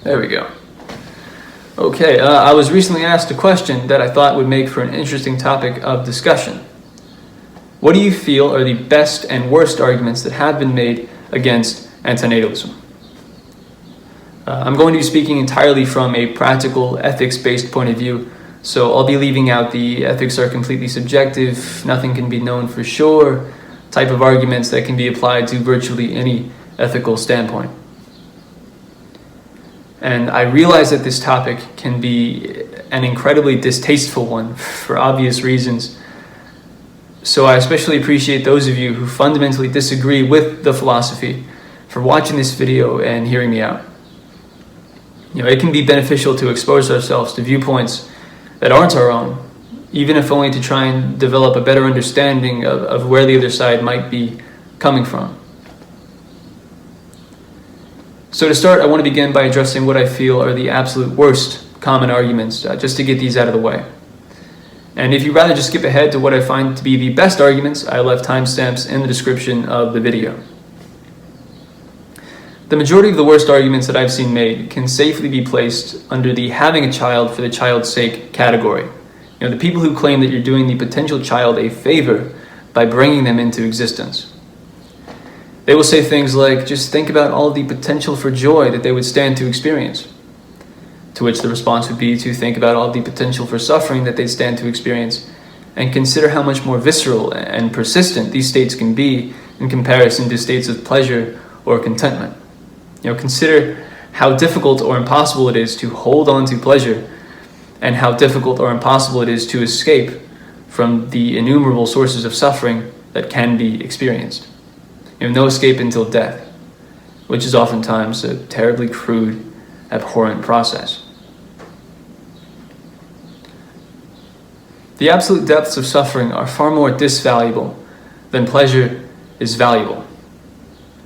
There we go. Okay, I was recently asked a question that I thought would make for an interesting topic of discussion. What do you feel are the best and worst arguments that have been made against antinatalism? I'm going to be speaking entirely from a practical, ethics-based point of view, so I'll be leaving out the ethics are completely subjective, nothing can be known for sure, type of arguments that can be applied to virtually any ethical standpoint. And I realize that this topic can be an incredibly distasteful one for obvious reasons. So I especially appreciate those of you who fundamentally disagree with the philosophy for watching this video and hearing me out. It can be beneficial to expose ourselves to viewpoints that aren't our own, even if only to try and develop a better understanding of where the other side might be coming from. So to start, I want to begin by addressing what I feel are the absolute worst common arguments, just to get these out of the way. And if you'd rather just skip ahead to what I find to be the best arguments, I left timestamps in the description of the video. The majority of the worst arguments that I've seen made can safely be placed under the having a child for the child's sake category. The people who claim that you're doing the potential child a favor by bringing them into existence. They will say things like, just think about all the potential for joy that they would stand to experience. To which the response would be to think about all the potential for suffering that they'd stand to experience, and consider how much more visceral and persistent these states can be in comparison to states of pleasure or contentment. Consider how difficult or impossible it is to hold on to pleasure, and how difficult or impossible it is to escape from the innumerable sources of suffering that can be experienced. No escape until death, which is oftentimes a terribly crude, abhorrent process. The absolute depths of suffering are far more disvaluable than pleasure is valuable.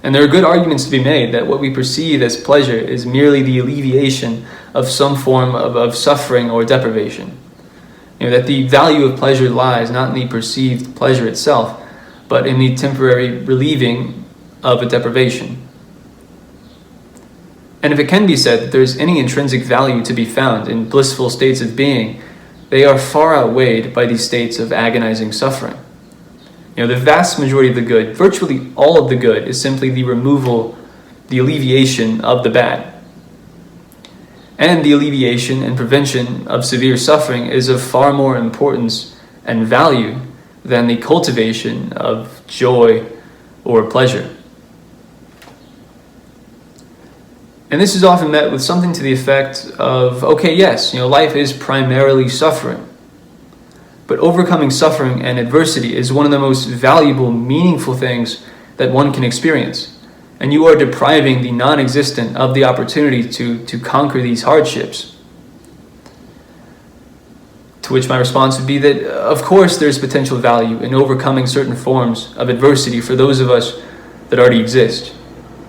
And there are good arguments to be made that what we perceive as pleasure is merely the alleviation of some form of suffering or deprivation. That the value of pleasure lies not in the perceived pleasure itself, but in the temporary relieving of a deprivation. And if it can be said that there is any intrinsic value to be found in blissful states of being, they are far outweighed by these states of agonizing suffering. The vast majority of the good, virtually all of the good, is simply the removal, the alleviation of the bad. And the alleviation and prevention of severe suffering is of far more importance and value than the cultivation of joy or pleasure. And this is often met with something to the effect of, okay, yes, life is primarily suffering. But overcoming suffering and adversity is one of the most valuable, meaningful things that one can experience. And you are depriving the non-existent of the opportunity to conquer these hardships. To which my response would be that, of course, there's potential value in overcoming certain forms of adversity for those of us that already exist.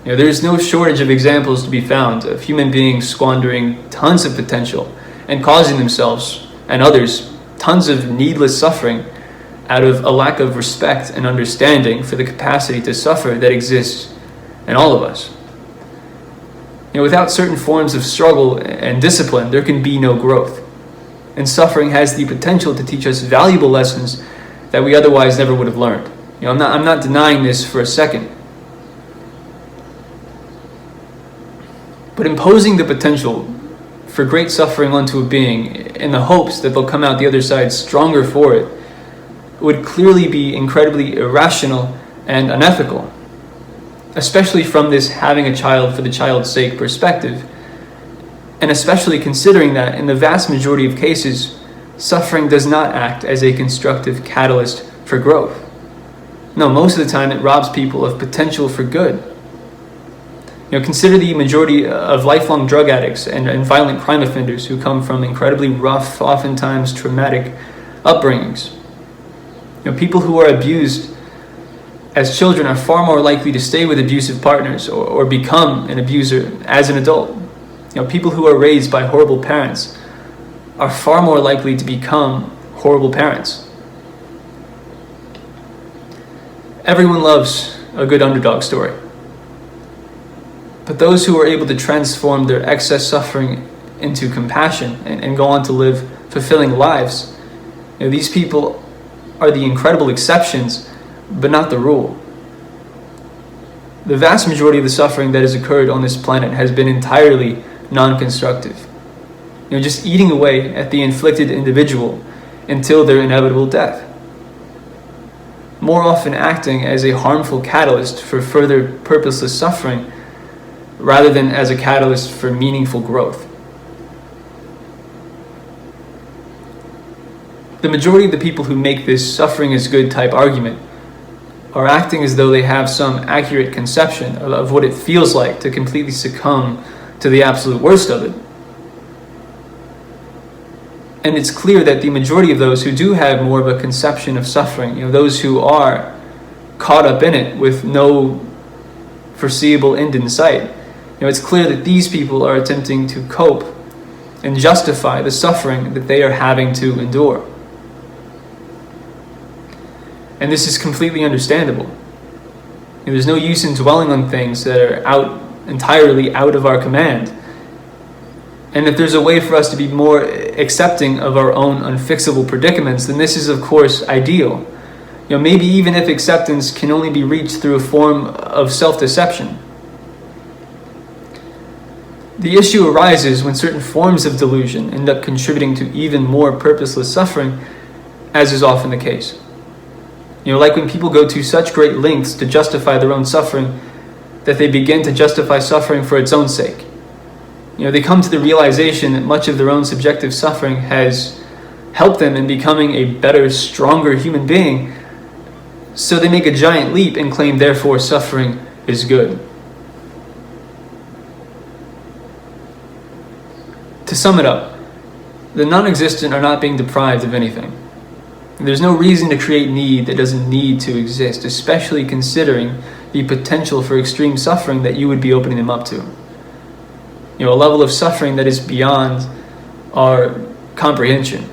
There's no shortage of examples to be found of human beings squandering tons of potential and causing themselves and others tons of needless suffering out of a lack of respect and understanding for the capacity to suffer that exists in all of us. Without certain forms of struggle and discipline, there can be no growth. And suffering has the potential to teach us valuable lessons that we otherwise never would have learned. I'm not denying this for a second. But imposing the potential for great suffering onto a being in the hopes that they'll come out the other side stronger for it would clearly be incredibly irrational and unethical, especially from this having a child for the child's sake perspective, and especially considering that in the vast majority of cases, suffering does not act as a constructive catalyst for growth. No, most of the time it robs people of potential for good. Consider the majority of lifelong drug addicts and violent crime offenders who come from incredibly rough, oftentimes traumatic upbringings. People who are abused as children are far more likely to stay with abusive partners or become an abuser as an adult. People who are raised by horrible parents are far more likely to become horrible parents. Everyone loves a good underdog story. But those who are able to transform their excess suffering into compassion and go on to live fulfilling lives, these people are the incredible exceptions, but not the rule. The vast majority of the suffering that has occurred on this planet has been entirely non-constructive. Just eating away at the inflicted individual until their inevitable death. More often acting as a harmful catalyst for further purposeless suffering rather than as a catalyst for meaningful growth. The majority of the people who make this suffering is good type argument are acting as though they have some accurate conception of what it feels like to completely succumb to the absolute worst of it. And it's clear that the majority of those who do have more of a conception of suffering, those who are caught up in it with no foreseeable end in sight, it's clear that these people are attempting to cope and justify the suffering that they are having to endure. And this is completely understandable. There's no use in dwelling on things that are entirely out of our command. And if there's a way for us to be more accepting of our own unfixable predicaments, then this is of course ideal. Maybe even if acceptance can only be reached through a form of self-deception. The issue arises when certain forms of delusion end up contributing to even more purposeless suffering, as is often the case. Like when people go to such great lengths to justify their own suffering that they begin to justify suffering for its own sake. They come to the realization that much of their own subjective suffering has helped them in becoming a better, stronger human being, so they make a giant leap and claim therefore suffering is good. To sum it up, the non-existent are not being deprived of anything. There's no reason to create need that doesn't need to exist, especially considering the potential for extreme suffering that you would be opening them up to. A level of suffering that is beyond our comprehension.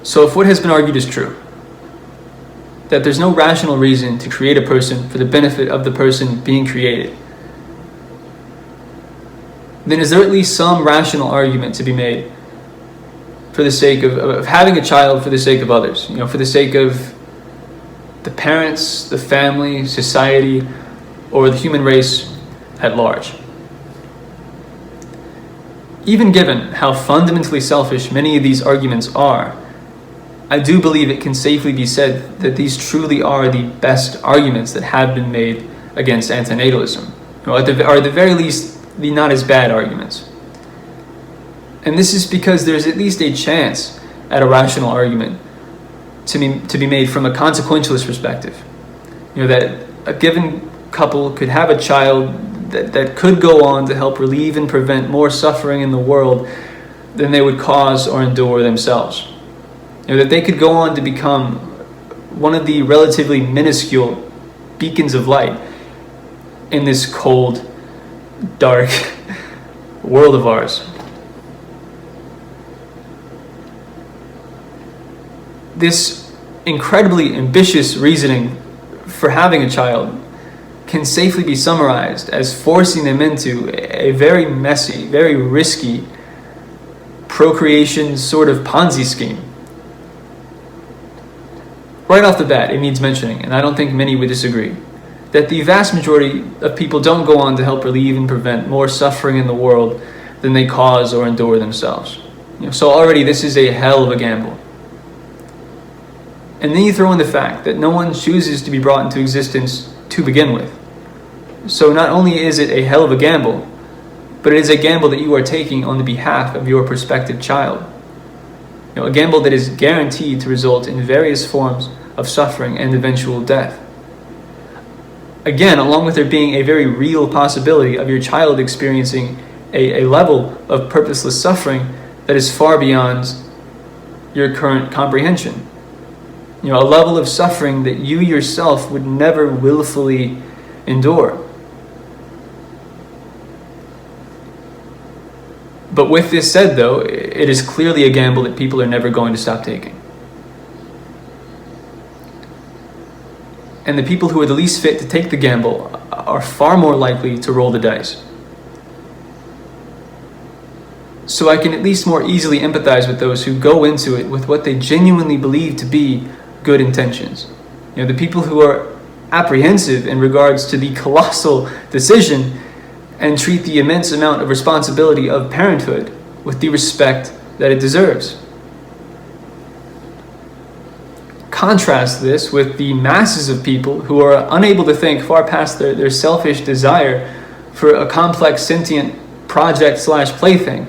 So if what has been argued is true, that there's no rational reason to create a person for the benefit of the person being created, then is there at least some rational argument to be made for the sake of having a child for the sake of others, for the sake of the parents, the family, society, or the human race at large? Even given how fundamentally selfish many of these arguments are, I do believe it can safely be said that these truly are the best arguments that have been made against antinatalism, or at the very least, the not as bad arguments. And this is because there's at least a chance at a rational argument to be made from a consequentialist perspective. That a given couple could have a child that could go on to help relieve and prevent more suffering in the world than they would cause or endure themselves. That they could go on to become one of the relatively minuscule beacons of light in this cold, dark world of ours. This incredibly ambitious reasoning for having a child can safely be summarized as forcing them into a very messy, very risky procreation sort of Ponzi scheme. Right off the bat, it needs mentioning, and I don't think many would disagree, that the vast majority of people don't go on to help relieve and prevent more suffering in the world than they cause or endure themselves. So already this is a hell of a gamble. And then you throw in the fact that no one chooses to be brought into existence to begin with. So not only is it a hell of a gamble, but it is a gamble that you are taking on the behalf of your prospective child. A gamble that is guaranteed to result in various forms of suffering and eventual death. Again, along with there being a very real possibility of your child experiencing a level of purposeless suffering that is far beyond your current comprehension. A level of suffering that you yourself would never willfully endure. But with this said, though, it is clearly a gamble that people are never going to stop taking. and the people who are the least fit to take the gamble are far more likely to roll the dice. So I can at least more easily empathize with those who go into it with what they genuinely believe to be good intentions. The people who are apprehensive in regards to the colossal decision and treat the immense amount of responsibility of parenthood with the respect that it deserves. Contrast this with the masses of people who are unable to think far past their selfish desire for a complex sentient project/plaything,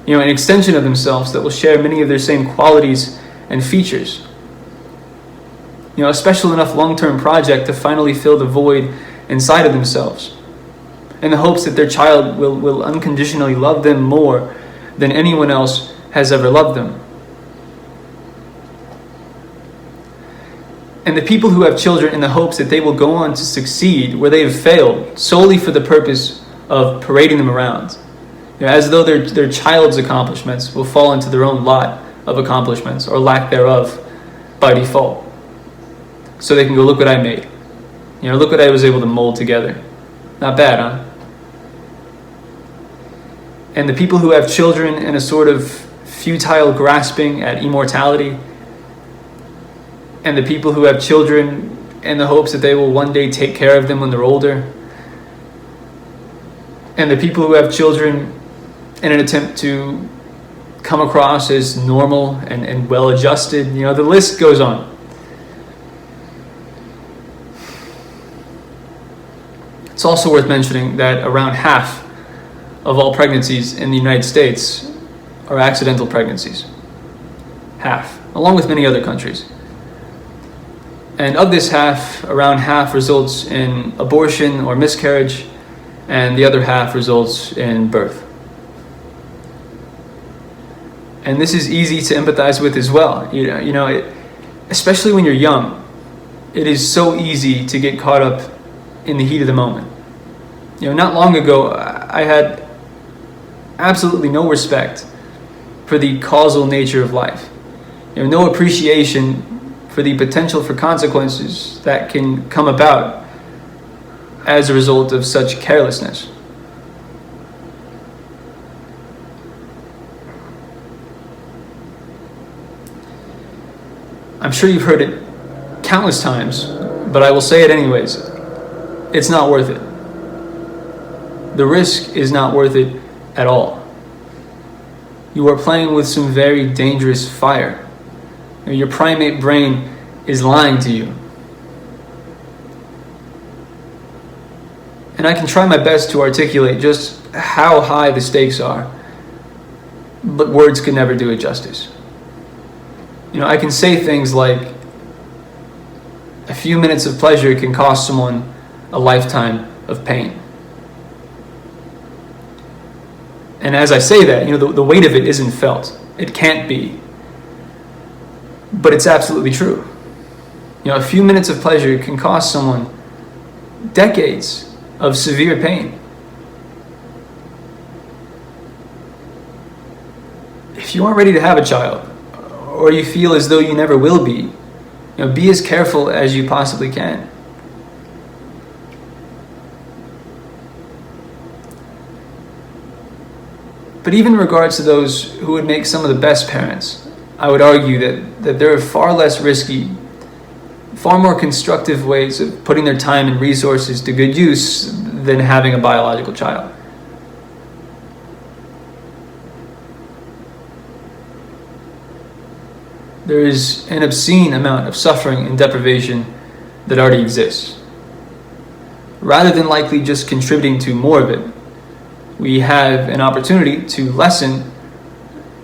an extension of themselves that will share many of their same qualities and features. A special enough long-term project to finally fill the void inside of themselves, in the hopes that their child will unconditionally love them more than anyone else has ever loved them. And the people who have children in the hopes that they will go on to succeed where they have failed solely for the purpose of parading them around, as though their child's accomplishments will fall into their own lot of accomplishments or lack thereof by default. So they can go, look what I made. Look what I was able to mold together. Not bad, huh? And the people who have children in a sort of futile grasping at immortality, and the people who have children in the hopes that they will one day take care of them when they're older, and the people who have children in an attempt to come across as normal and well-adjusted, the list goes on. It's also worth mentioning that around half of all pregnancies in the United States are accidental pregnancies. Half, along with many other countries. And of this half, around half results in abortion or miscarriage, and the other half results in birth. And this is easy to empathize with as well. Especially when you're young, it is so easy to get caught up in the heat of the moment. Not long ago, I had absolutely no respect for the causal nature of life. No appreciation for the potential for consequences that can come about as a result of such carelessness. I'm sure you've heard it countless times, but I will say it anyways. It's not worth it. The risk is not worth it at all. You are playing with some very dangerous fire. Your primate brain is lying to you. And I can try my best to articulate just how high the stakes are, but words can never do it justice. I can say things like, a few minutes of pleasure can cost someone a lifetime of pain. And as I say that, the weight of it isn't felt. It can't be. But it's absolutely true. A few minutes of pleasure can cost someone decades of severe pain. If you aren't ready to have a child, or you feel as though you never will be as careful as you possibly can. But even in regards to those who would make some of the best parents, I would argue that there are far less risky, far more constructive ways of putting their time and resources to good use than having a biological child. There is an obscene amount of suffering and deprivation that already exists. Rather than likely just contributing to more of it, we have an opportunity to lessen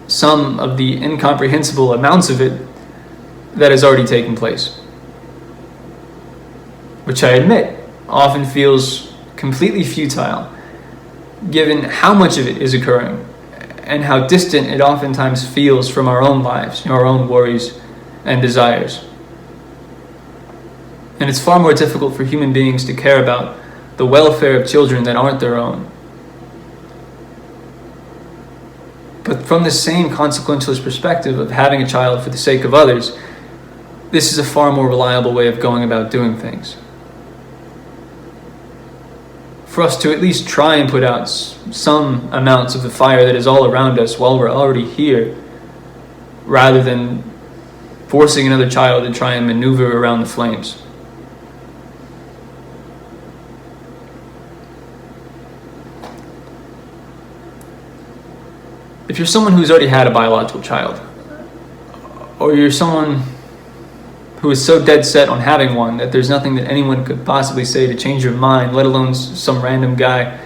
some of the incomprehensible amounts of it that has already taken place. Which I admit often feels completely futile, given how much of it is occurring and how distant it oftentimes feels from our own lives, our own worries and desires. And it's far more difficult for human beings to care about the welfare of children that aren't their own. But from the same consequentialist perspective of having a child for the sake of others, this is a far more reliable way of going about doing things. For us to at least try and put out some amounts of the fire that is all around us while we're already here, rather than forcing another child to try and maneuver around the flames. If you're someone who's already had a biological child, or you're someone who is so dead set on having one that there's nothing that anyone could possibly say to change your mind, let alone some random guy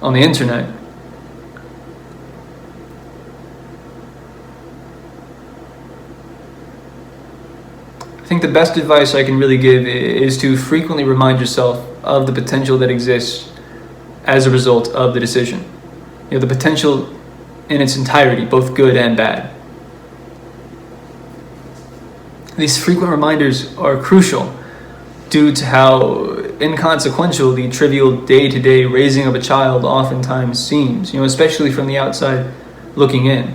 on the internet, I think the best advice I can really give is to frequently remind yourself of the potential that exists as a result of the decision. You know, the potential in its entirety, both good and bad. These frequent reminders are crucial due to how inconsequential the trivial day-to-day raising of a child oftentimes seems, especially from the outside looking in.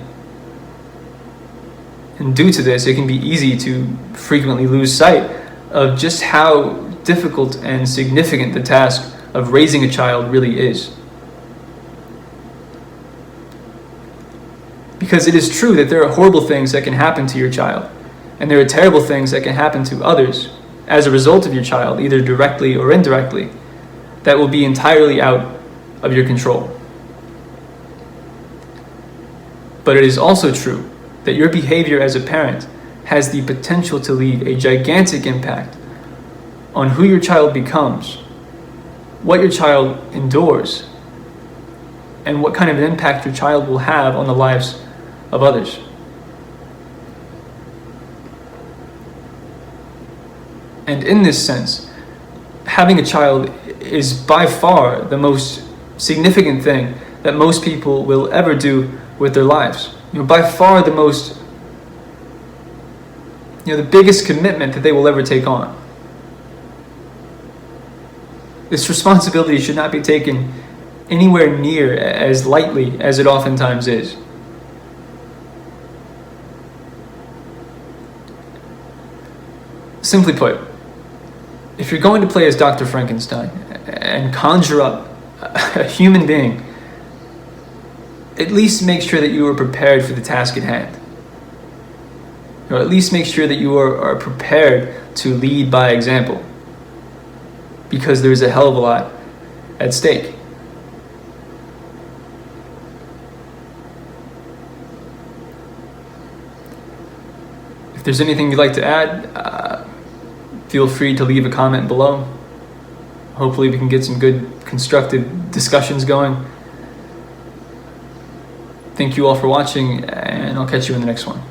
And due to this, it can be easy to frequently lose sight of just how difficult and significant the task of raising a child really is. Because it is true that there are horrible things that can happen to your child, and there are terrible things that can happen to others as a result of your child, either directly or indirectly, that will be entirely out of your control. But it is also true that your behavior as a parent has the potential to leave a gigantic impact on who your child becomes, what your child endures, and what kind of an impact your child will have on the lives of others. And in this sense, having a child is by far the most significant thing that most people will ever do with their lives. By far the most, the biggest commitment that they will ever take on. This responsibility should not be taken anywhere near as lightly as it oftentimes is. Simply put, if you're going to play as Dr. Frankenstein and conjure up a human being, at least make sure that you are prepared for the task at hand. Or at least make sure that you are prepared to lead by example. Because there's a hell of a lot at stake. If there's anything you'd like to add, feel free to leave a comment below. Hopefully we can get some good constructive discussions going. Thank you all for watching, and I'll catch you in the next one.